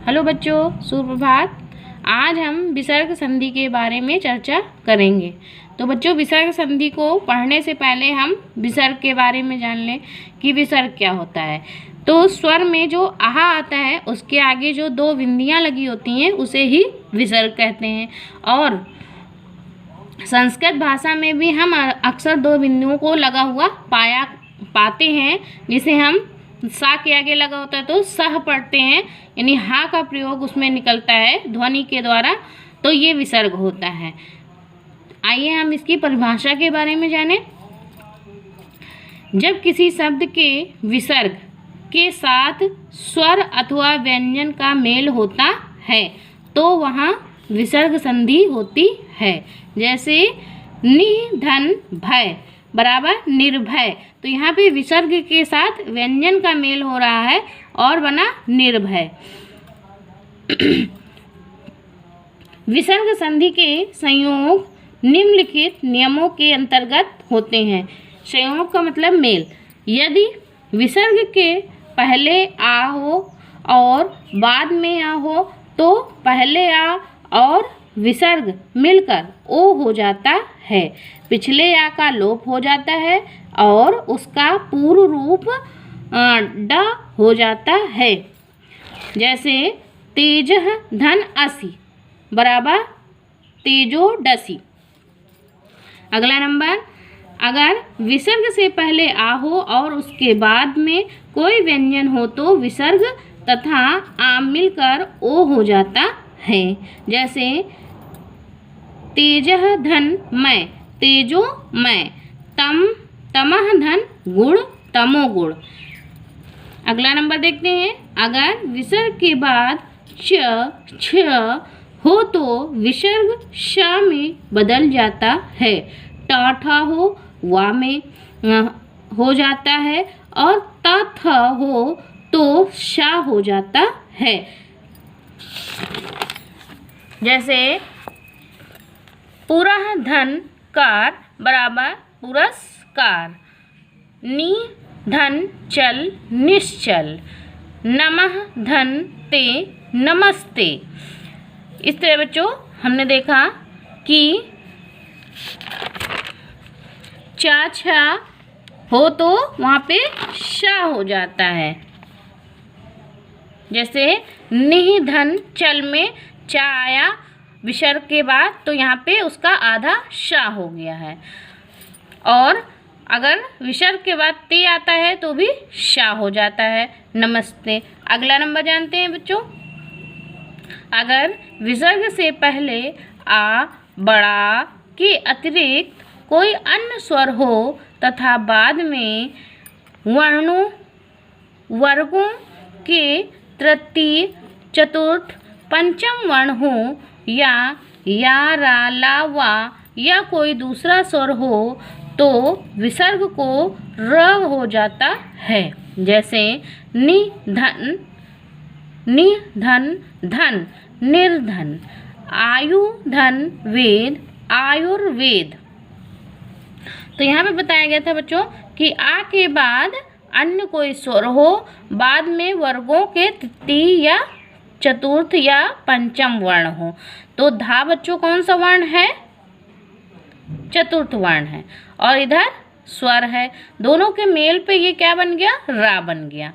Hello बच्चों, सुप्रभात। आज हम विसर्ग संधि के बारे में चर्चा करेंगे। तो बच्चों, विसर्ग संधि को पढ़ने से पहले हम विसर्ग के बारे में जान लें कि विसर्ग क्या होता है। तो स्वर में जो आहा आता है उसके आगे जो दो बिंदियां लगी होती हैं उसे ही विसर्ग कहते हैं। और संस्कृत भाषा में भी हम अक्सर दो बिंदुओं को लगा हुआ पाते हैं, जिसे हम सा के आगे लगा होता है तो सह पढ़ते हैं, यानी हा का प्रयोग उसमें निकलता है ध्वनि के द्वारा, तो ये विसर्ग होता है। आइए हम इसकी परिभाषा के बारे में जानें। जब किसी शब्द के विसर्ग के साथ स्वर अथवा व्यंजन का मेल होता है तो वहाँ विसर्ग संधि होती है। जैसे निधन भय बराबर निर्भय, तो यहाँ पे विसर्ग के साथ व्यंजन का मेल हो रहा है और बना निर्भय। विसर्ग संधि के संयोग निम्नलिखित नियमों के अंतर्गत होते हैं। संयोग का मतलब मेल। यदि विसर्ग के पहले आ हो और बाद में आ हो तो पहले आ और विसर्ग मिलकर ओ हो जाता है, पिछले आ का लोप हो जाता है और उसका पूर्व रूप ड हो जाता है। जैसे तेजः धन असि बराबर तेजो डसी। अगला नंबर, अगर विसर्ग से पहले आ हो और उसके बाद में कोई व्यंजन हो तो विसर्ग तथा आ मिलकर ओ हो जाता है। जैसे तेजः धन मैं तेजो मैं, तमः धन गुण तमो गुण। अगला नंबर देखते हैं, अगर विसर्ग के बाद छ हो तो विसर्ग श में बदल जाता है। ठ हो वा में हो जाता है और थ हो तो शा हो जाता है। जैसे पुरः धन कार बराबर पुरस्कार, निधन चल निश्चल, नमः धन ते नमस्ते। इस तरह बच्चों हमने देखा कि चा छा हो तो वहाँ पे शा हो जाता है। जैसे निधन चल में चा आया विसर्ग के बाद तो यहाँ पे उसका आधा शा हो गया है, और अगर विसर्ग के बाद ते आता है तो भी शा हो जाता है, नमस्ते। अगला नंबर जानते हैं बच्चों, अगर विसर्ग से पहले आ बड़ा के अतिरिक्त कोई अन्य स्वर हो तथा बाद में वर्गों के तृतीय चतुर्थ पंचम वर्ण हो या रा ला वा या कोई दूसरा स्वर हो तो विसर्ग को र हो जाता है। जैसे निधन धन निर्धन, आयुधन वेद आयुर्वेद। तो यहाँ पे बताया गया था बच्चों कि आ के बाद अन्य कोई स्वर हो, बाद में वर्गों के तृतीय या चतुर्थ या पंचम वर्ण हो, तो धा बच्चों कौन सा वर्ण है? चतुर्थ वर्ण है, और इधर स्वर है, दोनों के मेल पे ये क्या बन गया? रा बन गया।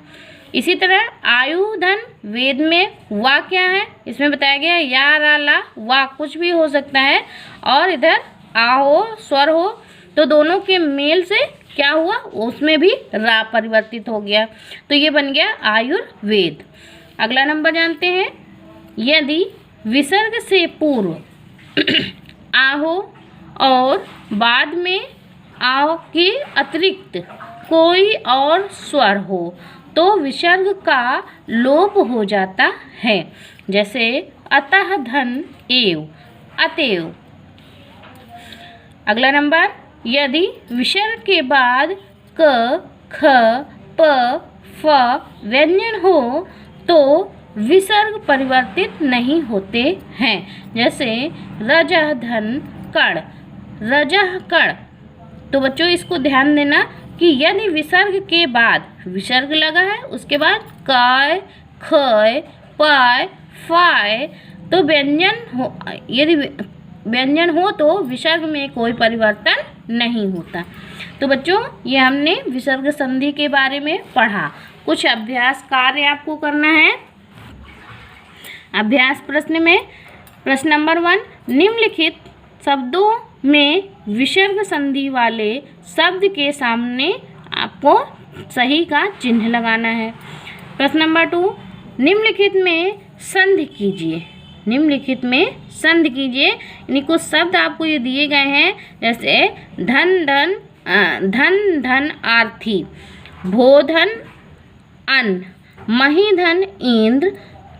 इसी तरह आयुधन वेद में वा क्या है? इसमें बताया गया या रा ला वा कुछ भी हो सकता है, और इधर आ हो स्वर हो तो दोनों के मेल से क्या हुआ? उसमें भी रा परिवर्तित हो गया, तो ये बन गया आयुर्वेद। अगला नंबर जानते हैं, यदि विसर्ग से पूर्व आ हो और बाद में आ के अतिरिक्त कोई और स्वर हो तो विसर्ग का लोप हो जाता है। जैसे अतः धन एव अतएव। अगला नंबर, यदि विसर्ग के बाद क ख प फ व्यंजन हो तो विसर्ग परिवर्तित नहीं होते हैं। जैसे रजह धन कण रजह कण। तो बच्चों इसको ध्यान देना कि यदि विसर्ग के बाद विसर्ग लगा है उसके बाद काय खय प, फाय। तो व्यंजन हो, यदि व्यंजन हो तो विसर्ग में कोई परिवर्तन नहीं होता। तो बच्चों ये हमने विसर्ग संधि के बारे में पढ़ा। कुछ अभ्यास कार्य आपको करना है। अभ्यास प्रश्न में प्रश्न नंबर 1, निम्नलिखित शब्दों में विसर्ग संधि वाले शब्द के सामने आपको सही का चिन्ह लगाना है। प्रश्न नंबर 2, निम्नलिखित में संधि कीजिए। निम्नलिखित में संधि कीजिए, यानी कुछ शब्द आपको ये दिए गए हैं, जैसे धन धन धन धन आर्थी, भोधन अन्न, महीधन इंद्र,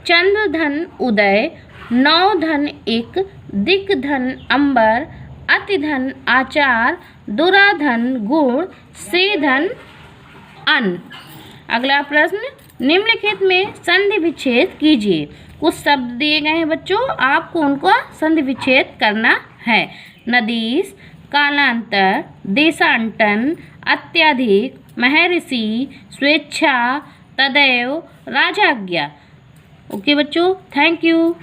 चंद्रधन उदय, नौधन इक, दिग्धन अंबर, अतिधन आचार, दुराधन गुण, सेधन अन्न। अगला प्रश्न, निम्नलिखित में संधि विच्छेद कीजिए। कुछ शब्द दिए गए हैं बच्चों, आपको उनको संधि विच्छेद करना है। नदीस, कालांतर, देशांतन, अत्यधिक, महर्षि, स्वेच्छा, तदैव, राजाज्ञा। ओके बच्चों, थैंक यू।